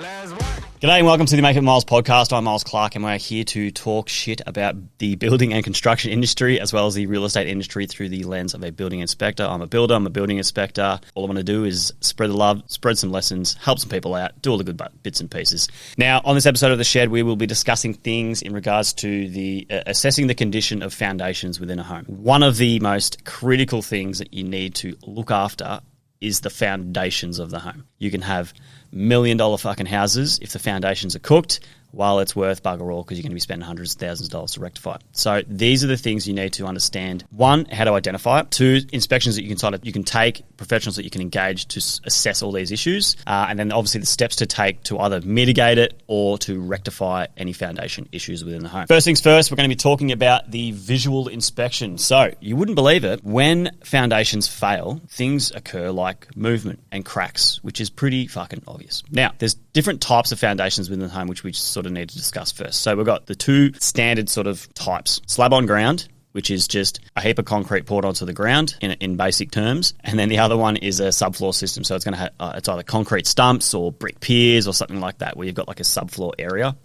G'day and welcome to the Making It With Myles podcast. I'm Myles Clark and we're here to talk shit about the building and construction industry as well as the real estate industry through the lens of a building inspector. I'm a builder, I'm a building inspector. All I want to do is spread the love, spread some lessons, help some people out, do all the good bits and pieces. Now, on this episode of The Shed, we will be discussing things in regards to the assessing the condition of foundations within a home. One of the most critical things that you need to look after is the foundations of the home. You can have $1 million fucking houses if the foundations are cooked, while it's worth bugger all because you're going to be spending hundreds of thousands of dollars to rectify it. So these are the things you need to understand. One, how to identify it. Two, inspections that you can take, professionals that you can engage to assess all these issues. And then obviously the steps to take to either mitigate it or to rectify any foundation issues within the home. First things first, we're going to be talking about the visual inspection. So you wouldn't believe it, when foundations fail, things occur like movement and cracks, which is pretty fucking obvious. Now, there's different types of foundations within the home, which we sort of need to discuss first. So we've got the two standard sort of types. Slab on ground, which is just a heap of concrete poured onto the ground in basic terms. And then the other one is a subfloor system. So it's going to have, it's either concrete stumps or brick piers or something like that, where you've got like a subfloor area.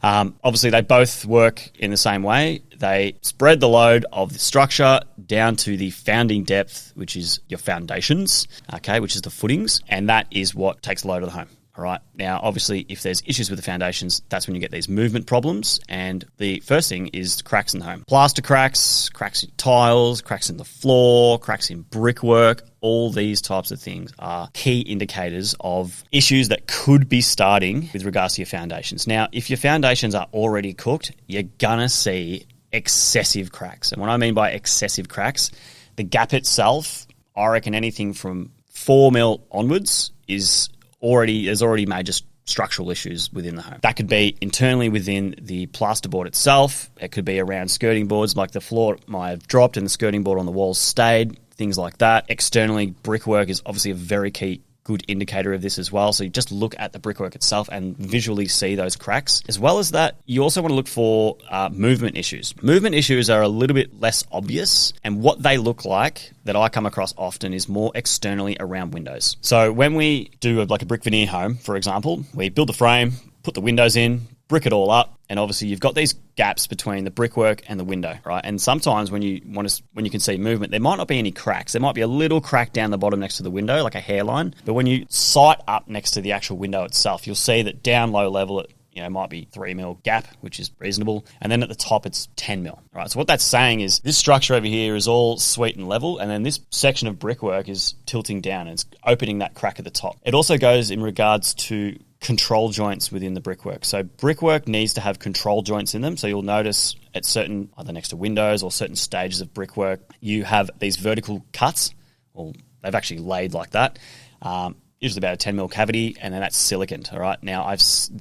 Obviously, they both work in the same way. They spread the load of the structure down to the founding depth, which is your foundations, okay, which is the footings, and that is what takes the load of the home. All right. Now, obviously, if there's issues with the foundations, that's when you get these movement problems. And the first thing is cracks in the home. Plaster cracks, cracks in tiles, cracks in the floor, cracks in brickwork. All these types of things are key indicators of issues that could be starting with regards to your foundations. Now, if your foundations are already cooked, you're going to see excessive cracks. And what I mean by excessive cracks, the gap itself, I reckon anything from 4 mil onwards is there's already major structural issues within the home. That could be internally within the plasterboard itself. It could be around skirting boards, like the floor might have dropped and the skirting board on the walls stayed, things like that. Externally, brickwork is obviously a very key good indicator of this as well. So you just look at the brickwork itself and visually see those cracks. As well as that, you also want to look for movement issues. Movement issues are a little bit less obvious, and what they look like that I come across often is more externally around windows. So when we do like a brick veneer home, for example, we build the frame, put the windows in, brick it all up, and obviously you've got these gaps between the brickwork and the window, right? And sometimes when you can see movement, there might not be any cracks. There might be a little crack down the bottom next to the window, like a hairline. But when you sight up next to the actual window itself, you'll see that down low level it might be 3 mil gap, which is reasonable. And then at the top, it's 10 mil, right? So what that's saying is this structure over here is all sweet and level. And then this section of brickwork is tilting down and it's opening that crack at the top. It also goes in regards to control joints within the brickwork. So brickwork needs to have control joints in them. So you'll notice at certain, either next to windows or certain stages of brickwork, you have these vertical cuts, or they've actually laid like that. Usually about a 10 mil cavity, and then that's siliconed. All right. Now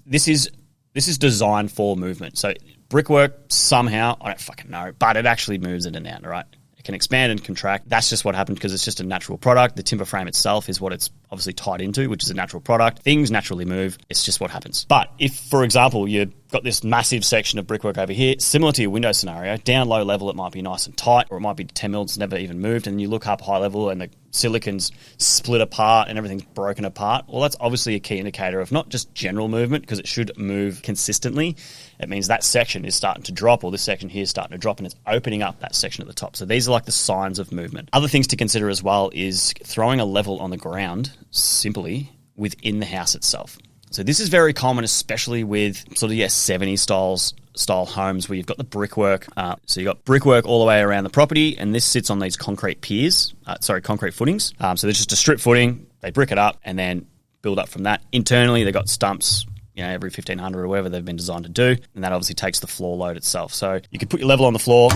this is designed for movement. So brickwork somehow, I don't fucking know, but it actually moves in and out. All right. Can expand and contract. That's just what happened because it's just a natural product. The timber frame itself is what it's obviously tied into, which is a natural product. Things naturally move. It's just what happens. But if, for example, you've got this massive section of brickwork over here, similar to your window scenario, down low level it might be nice and tight, or it might be 10 mils, never even moved, and you look up high level and the silicon's split apart and everything's broken apart. Well, that's obviously a key indicator of not just general movement, because it should move consistently. It means that section is starting to drop, or this section here is starting to drop, and it's opening up that section at the top. So these are like the signs of movement. Other things to consider as well is throwing a level on the ground simply within the house itself. So this is very common, especially with sort of 70s style homes where you've got the brickwork. So you've got brickwork all the way around the property, and this sits on these concrete concrete footings. So there's just a strip footing, they brick it up and then build up from that. Internally, they've got stumps, every 1,500 or whatever they've been designed to do, and that obviously takes the floor load itself. So you could put your level on the floor.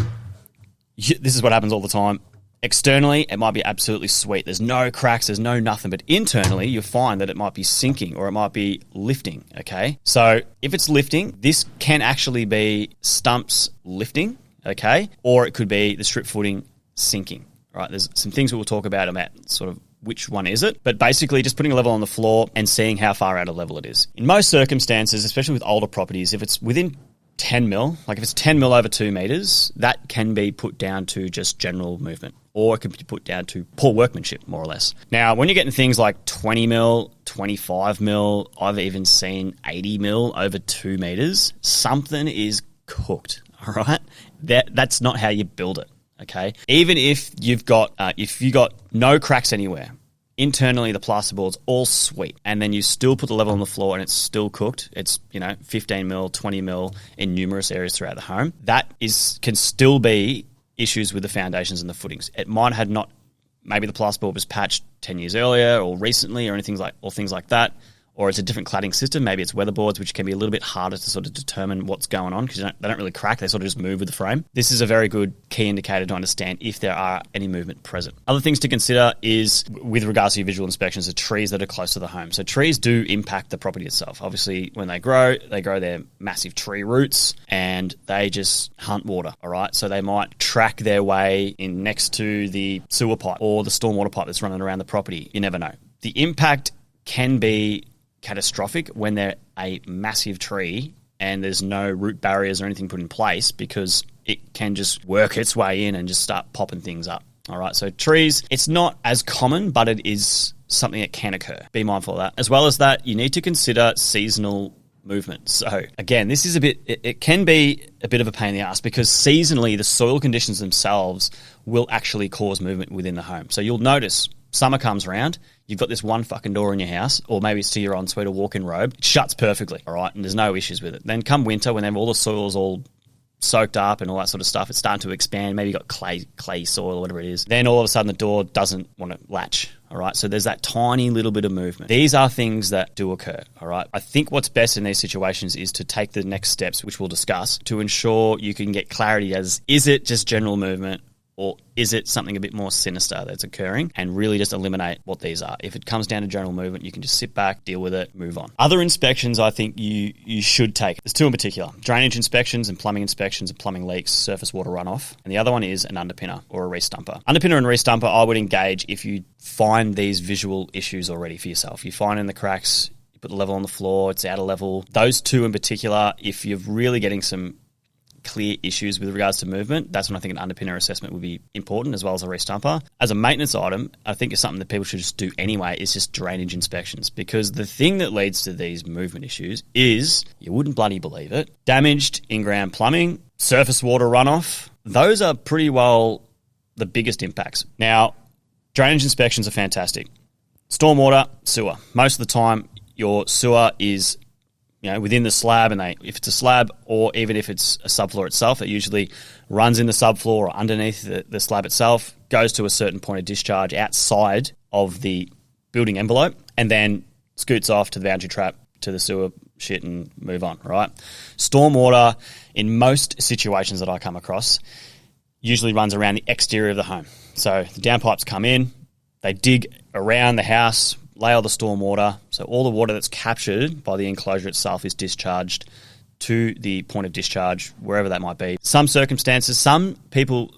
This is what happens all the time. Externally, it might be absolutely sweet. There's no cracks, there's no nothing. But internally, you'll find that it might be sinking or it might be lifting, okay? So if it's lifting, this can actually be stumps lifting, okay? Or it could be the strip footing sinking, right? There's some things we'll talk about sort of which one is it. But basically, just putting a level on the floor and seeing how far out of level it is. In most circumstances, especially with older properties, if it's within 10 mil, like if it's 10 mil over 2 meters, that can be put down to just general movement. or it could be put down to poor workmanship, more or less. Now, when you're getting things like 20 mil, 25 mil, I've even seen 80 mil over 2 meters, something is cooked, all right? That's not how you build it, okay? Even if you've got no cracks anywhere, internally the plasterboard's all sweet, and then you still put the level on the floor and it's still cooked, it's 15 mil, 20 mil in numerous areas throughout the home, can still be issues with the foundations and the footings. It might have not, maybe the plasterboard was patched 10 years earlier or recently or things like that, or it's a different cladding system. Maybe it's weatherboards, which can be a little bit harder to sort of determine what's going on because they don't really crack. They sort of just move with the frame. This is a very good key indicator to understand if there are any movement present. Other things to consider is, with regards to your visual inspections, the trees that are close to the home. So trees do impact the property itself. Obviously, when they grow their massive tree roots and they just hunt water, all right? So they might track their way in next to the sewer pipe or the stormwater pipe that's running around the property. You never know. The impact can be catastrophic when they're a massive tree and there's no root barriers or anything put in place, because it can just work its way in and just start popping things up. All right, so trees, it's not as common, but it is something that can occur. Be mindful of that. As well as that, you need to consider seasonal movement. So again, this is it can be a bit of a pain in the ass, because seasonally the soil conditions themselves will actually cause movement within the home. So you'll notice summer comes around, you've got this one fucking door in your house, or maybe it's to your ensuite or walk-in robe. It shuts perfectly, all right, and there's no issues with it. Then come winter, when all the soil's all soaked up and all that sort of stuff, it's starting to expand. Maybe you've got clay soil or whatever it is. Then all of a sudden the door doesn't want to latch, all right? So there's that tiny little bit of movement. These are things that do occur, all right? I think what's best in these situations is to take the next steps, which we'll discuss, to ensure you can get clarity as, is it just general movement, or is it something a bit more sinister that's occurring, and really just eliminate what these are. If it comes down to general movement, you can just sit back, deal with it, move on. Other inspections I think you should take. There's two in particular: drainage inspections and plumbing inspections of plumbing leaks, surface water runoff. And the other one is an underpinner or a re-stumper. Underpinner and re-stumper I would engage if you find these visual issues already for yourself. You find in the cracks, you put the level on the floor, it's out of level. Those two in particular, if you're really getting some clear issues with regards to movement, that's when I think an underpinner assessment would be important, as well as a re-stumper. As a maintenance item, I think it's something that people should just do anyway, is just drainage inspections, because the thing that leads to these movement issues is, you wouldn't bloody believe it, damaged in-ground plumbing, surface water runoff. Those are pretty well the biggest impacts. Now, drainage inspections are fantastic. Stormwater, sewer. Most of the time, your sewer is within the slab, and if it's a slab, or even if it's a subfloor itself, it usually runs in the subfloor or underneath the slab itself, goes to a certain point of discharge outside of the building envelope, and then scoots off to the boundary trap, to the sewer shit, and move on, right? Stormwater, in most situations that I come across, usually runs around the exterior of the home. So the downpipes come in, they dig around the house, lay all the storm water, so all the water that's captured by the enclosure itself is discharged to the point of discharge, wherever that might be. Some circumstances, some people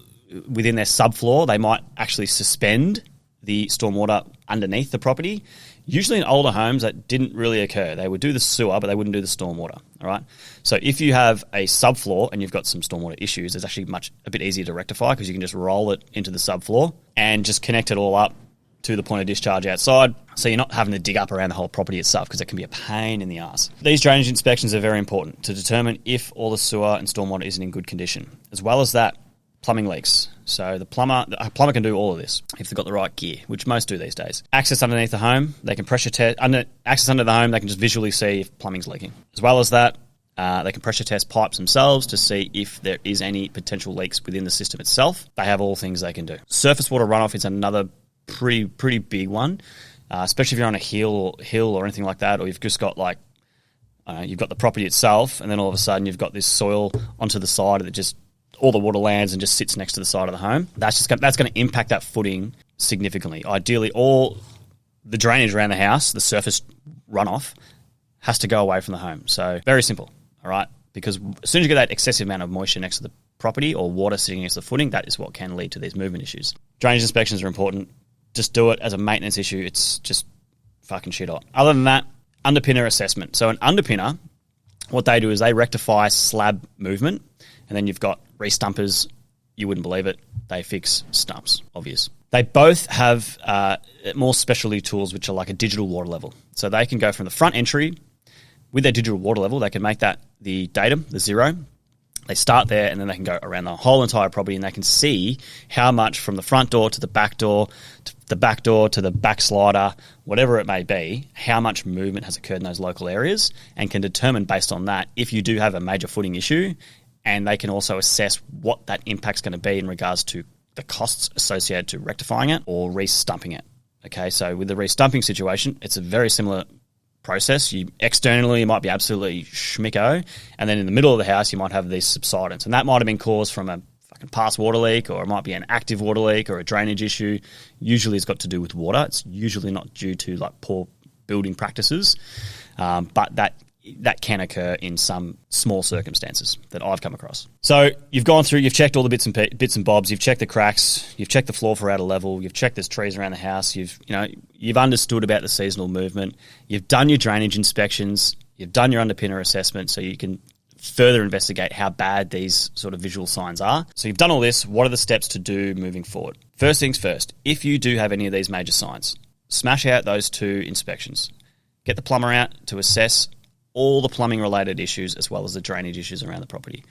within their subfloor, they might actually suspend the stormwater underneath the property. Usually in older homes, that didn't really occur. They would do the sewer, but they wouldn't do the stormwater, all right? So if you have a subfloor and you've got some stormwater issues, it's actually a bit easier to rectify, because you can just roll it into the subfloor and just connect it all up to the point of discharge outside, so you're not having to dig up around the whole property itself, because it can be a pain in the ass. These drainage inspections are very important to determine if all the sewer and stormwater isn't in good condition. As well as that, plumbing leaks. So a plumber can do all of this if they've got the right gear, which most do these days. Access underneath the home, they can pressure test. Access under the home, they can just visually see if plumbing's leaking. As well as that, they can pressure test pipes themselves to see if there is any potential leaks within the system itself. They have all things they can do. Surface water runoff is another pretty big one, especially if you're on a hill or anything like that, or you've just got you've got the property itself, and then all of a sudden you've got this soil onto the side that just all the water lands and just sits next to the side of the home. That's going to impact that footing significantly. Ideally, all the drainage around the house, the surface runoff, has to go away from the home. So very simple, all right? Because as soon as you get that excessive amount of moisture next to the property or water sitting against the footing, that is what can lead to these movement issues. Drainage inspections are important. Just do it as a maintenance issue. It's just fucking shit hot. Other than that, underpinner assessment. So an underpinner, what they do is they rectify slab movement, and then you've got re-stumpers. You wouldn't believe it. they fix stumps, obvious. They both have more specialty tools, which are like a digital water level. So they can go from the front entry with their digital water level. They can make that the datum, the 0. They start there, and then they can go around the whole entire property, and they can see how much from the front door to the back door, to the back slider, whatever it may be, how much movement has occurred in those local areas, and can determine based on that if you do have a major footing issue. And they can also assess what that impact's going to be in regards to the costs associated to rectifying it or re-stumping it. Okay, so with the re-stumping situation, it's a very similar process. Externally, it might be absolutely schmicko, and then in the middle of the house, you might have these subsidence, and that might have been caused from a fucking past water leak, or it might be an active water leak or a drainage issue. Usually, it's got to do with water. It's usually not due to like poor building practices, but that can occur in some small circumstances that I've come across. So you've gone through, you've checked all the bits and bobs, you've checked the cracks, you've checked the floor for out of level, you've checked there's trees around the house, you've understood about the seasonal movement, you've done your drainage inspections, you've done your underpinner assessment, so you can further investigate how bad these sort of visual signs are. So you've done all this. What are the steps to do moving forward? First things first, if you do have any of these major signs, smash out those 2 inspections. Get the plumber out to assess all the plumbing related issues as well as the drainage issues around the property.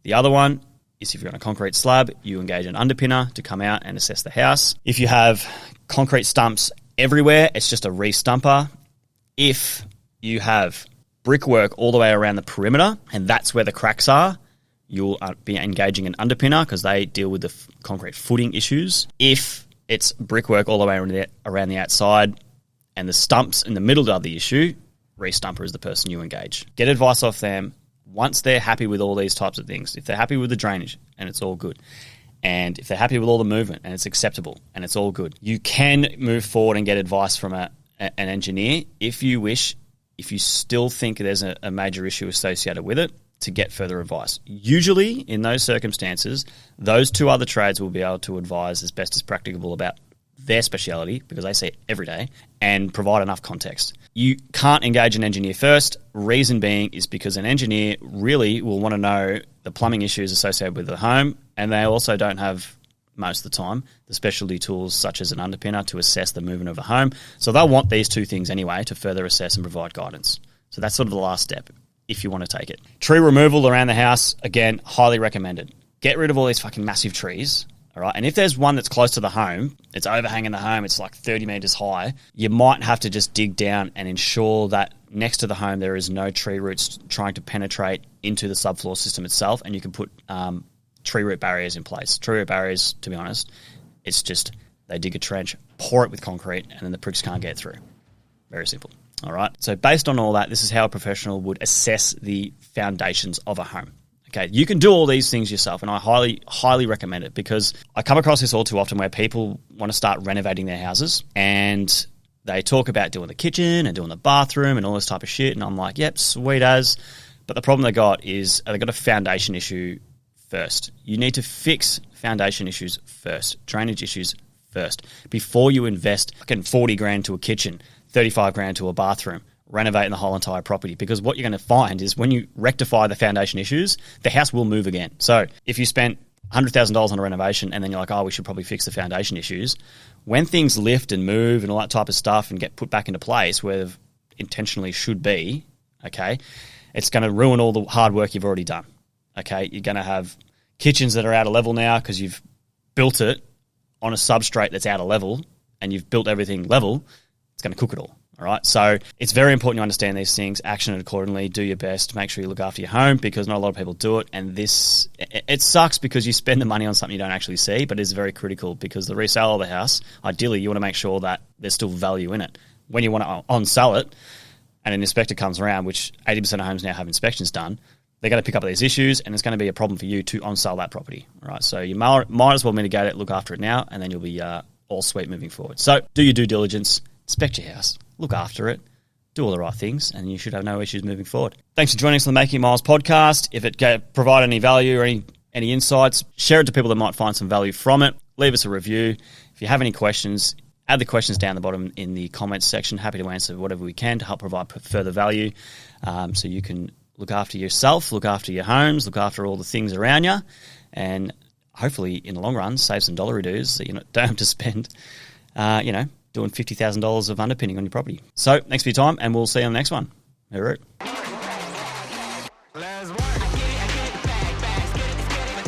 The other one is if you're on a concrete slab, you engage an underpinner to come out and assess the house. If you have concrete stumps everywhere, it's just a re-stumper. If you have brickwork all the way around the perimeter and that's where the cracks are, you'll be engaging an underpinner because they deal with the concrete footing issues. If it's brickwork all the way around the outside and the stumps in the middle of the issue, re-stumper is the person you engage. Get advice off them once they're happy with all these types of things. If they're happy with the drainage and it's all good, and if they're happy with all the movement and it's acceptable and it's all good, you can move forward and get advice from an engineer if you wish, if you still think there's a major issue associated with it, to get further advice. Usually in those circumstances, those 2 other trades will be able to advise as best as practicable about their speciality, because they see it every day, and provide enough context. You can't engage an engineer first. Reason being is because an engineer really will want to know the plumbing issues associated with the home, and they also don't have, most of the time, the specialty tools such as an underpinner to assess the movement of a home. So they'll want these 2 things anyway to further assess and provide guidance. So that's sort of the last step if you want to take it. Tree removal around the house, again, highly recommended. Get rid of all these fucking massive trees. All right, and if there's one that's close to the home, it's overhanging the home, it's like 30 metres high, you might have to just dig down and ensure that next to the home there is no tree roots trying to penetrate into the subfloor system itself, and you can put tree root barriers in place. Tree root barriers, to be honest, it's just they dig a trench, pour it with concrete, and then the pricks can't get through. Very simple. All right, so based on all that, this is how a professional would assess the foundations of a home. Okay, you can do all these things yourself, and I highly, highly recommend it, because I come across this all too often where people want to start renovating their houses and they talk about doing the kitchen and doing the bathroom and all this type of shit, and I'm like, yep, sweet as. But the problem they got is they got a foundation issue first. You need to fix foundation issues first, drainage issues first, before you invest fucking 40 grand to a kitchen, 35 grand to a bathroom, renovating the whole entire property. Because what you're going to find is when you rectify the foundation issues, the house will move again. So if you spent $100,000 on a renovation and then you're like, oh, we should probably fix the foundation issues, when things lift and move and all that type of stuff and get put back into place where they intentionally should be, okay, it's going to ruin all the hard work you've already done. Okay, you're going to have kitchens that are out of level now because you've built it on a substrate that's out of level and you've built everything level. It's going to cook it all. All right, so it's very important you understand these things, action it accordingly, do your best, make sure you look after your home, because not a lot of people do it, and it sucks because you spend the money on something you don't actually see, but it's very critical because the resale of the house, ideally you want to make sure that there's still value in it. When you want to on-sell it and an inspector comes around, which 80% of homes now have inspections done, they're going to pick up these issues and it's going to be a problem for you to on-sell that property. All right, so you might as well mitigate it, look after it now, and then you'll be all sweet moving forward. So do your due diligence, inspect your house, look after it, do all the right things, and you should have no issues moving forward. Thanks for joining us on the Making It Myles podcast. If it provide any value or any insights, share it to people that might find some value from it. Leave us a review. If you have any questions, add the questions down the bottom in the comments section. Happy to answer whatever we can to help provide further value, so you can look after yourself, look after your homes, look after all the things around you. And hopefully in the long run save some dollar dues so you don't have to spend, doing $50,000 of underpinning on your property. So thanks for your time, and we'll see you on the next one. Hooroo.